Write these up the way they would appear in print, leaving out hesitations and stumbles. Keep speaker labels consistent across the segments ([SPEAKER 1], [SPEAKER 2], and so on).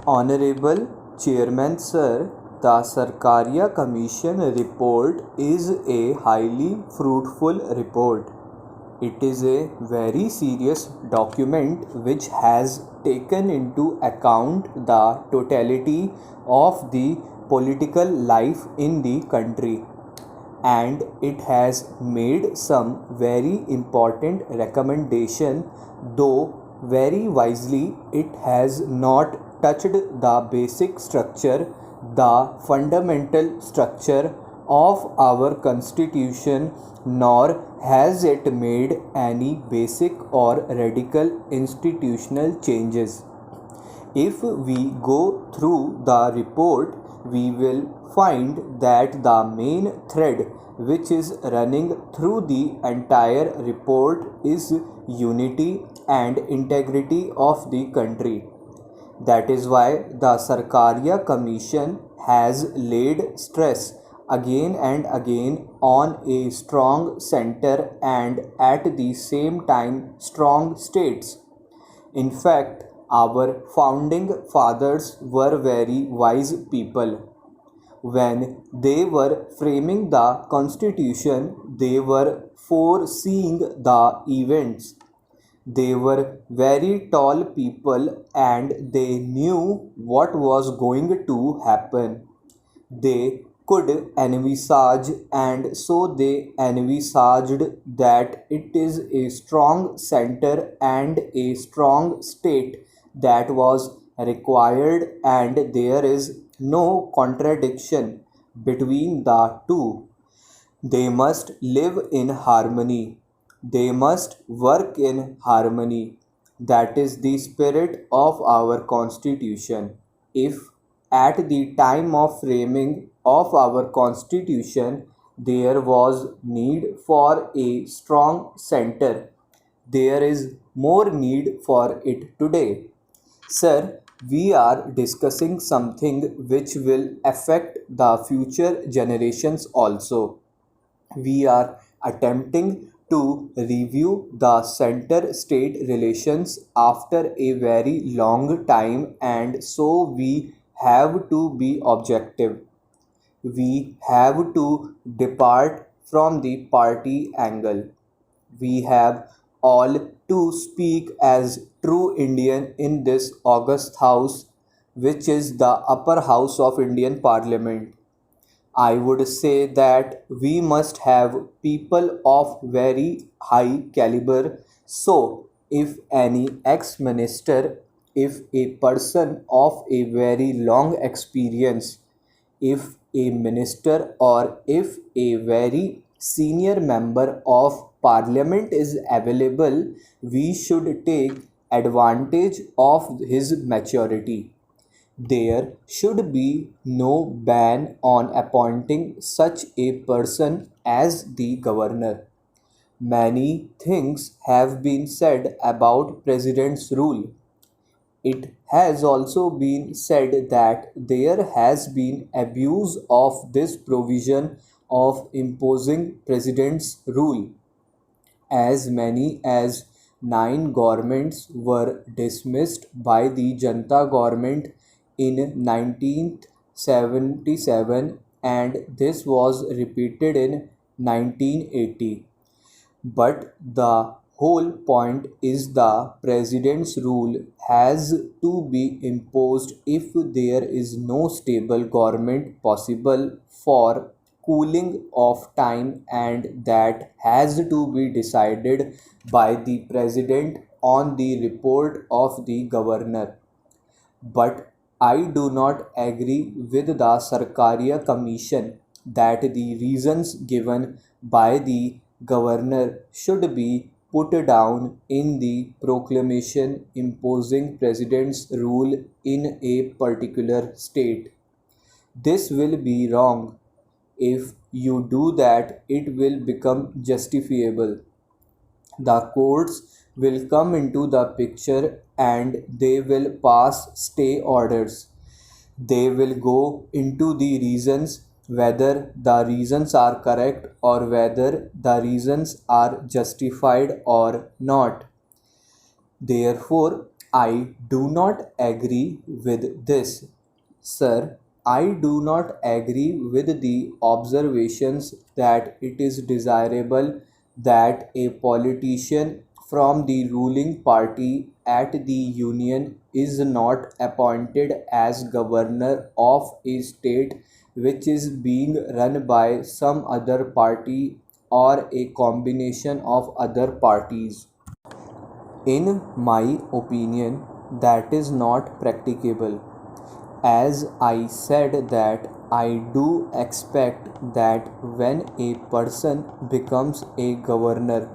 [SPEAKER 1] Honorable Chairman Sir, the Sarkaria Commission report is a highly fruitful report. It is a very serious document which has taken into account the totality of the political life in the country, and it has made some very important recommendation, though very wisely it has not touched the basic structure, the fundamental structure of our constitution, nor has it made any basic or radical institutional changes. If we go through the report, we will find that the main thread which is running through the entire report is unity and integrity of the country. That is why the Sarkaria Commission has laid stress again and again on a strong center and at the same time strong states. In fact, our founding fathers were very wise people. When they were framing the constitution, they were foreseeing the events. They were very tall people and they knew what was going to happen. They could envisage, and so they envisaged that it is a strong center and a strong state that was required, and there is no contradiction between the two. They must live in harmony. They must work in harmony. That is the spirit of our Constitution. If at the time of framing of our Constitution there was need for a strong center, there is more need for it today. Sir, we are discussing something which will affect the future generations also. We are attempting to review the center state relations after a very long time, and so we have to be objective. We have to depart from the party angle. We have all to speak as true Indian in this august house, which is the upper house of Indian Parliament. I would say that we must have people of very high caliber. So, if any ex minister, if a person of a very long experience, if a minister, or if a very senior member of parliament is available, we should take advantage of his maturity. There should be no ban on appointing such a person as the governor. Many things have been said about president's rule. It has also been said that there has been abuse of this provision of imposing president's rule. As many as 9 governments were dismissed by the Janata government in 1977, and this was repeated in 1980. But the whole point is the president's rule has to be imposed if there is no stable government possible for cooling of time, and that has to be decided by the president on the report of the governor. But I do not agree with the Sarkaria Commission that the reasons given by the governor should be put down in the proclamation imposing president's rule in a particular state. This will be wrong. If you do that, it will become justifiable. The courts will come into the picture and they will pass stay orders. They will go into the reasons, whether the reasons are correct or whether the reasons are justified or not. Therefore, I do not agree with this. Sir, I do not agree with the observations that it is desirable that a politician from the ruling party at the union is not appointed as governor of a state which is being run by some other party or a combination of other parties. In my opinion, that is not practicable. As I said that I do expect that when a person becomes a governor,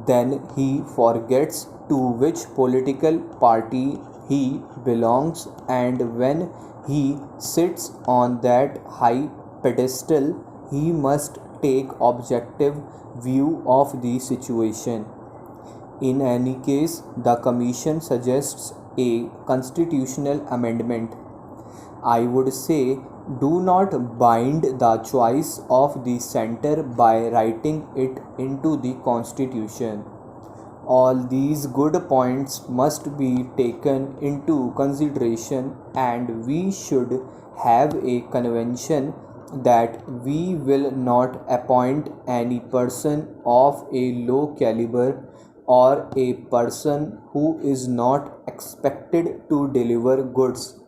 [SPEAKER 1] then he forgets to which political party he belongs, and when he sits on that high pedestal, he must take objective view of the situation. In any case, the Commission suggests a constitutional amendment. I would say do not bind the choice of the centre by writing it into the Constitution. All these good points must be taken into consideration, and we should have a convention that we will not appoint any person of a low caliber or a person who is not expected to deliver goods.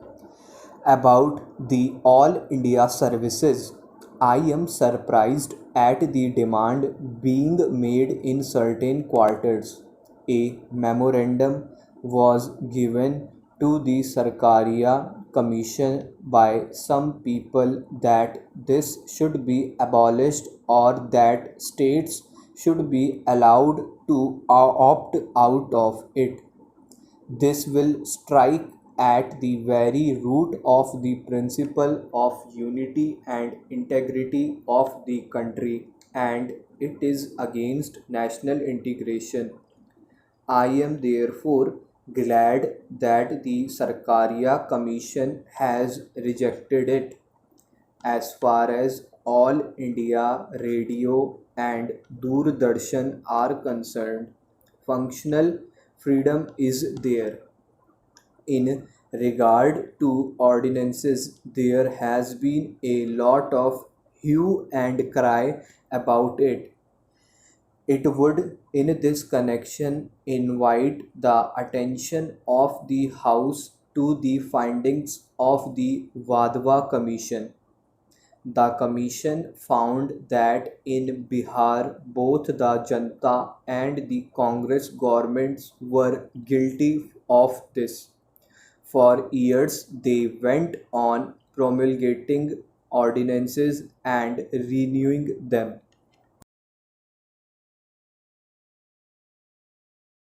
[SPEAKER 1] About the All India services, I am surprised at the demand being made in certain quarters. A memorandum was given to the Sarkaria Commission by some people that this should be abolished or that states should be allowed to opt out of it. This will strike at the very root of the principle of unity and integrity of the country, and it is against national integration. I am therefore glad that the Sarkaria Commission has rejected it. As far as All India Radio and Doordarshan are concerned, functional freedom is there. In regard to ordinances, there has been a lot of hue and cry about it. It would, in this connection, invite the attention of the House to the findings of the Wadhwa Commission. The commission found that in Bihar both the Janata and the Congress governments were guilty of this. For years they went on promulgating ordinances and renewing them.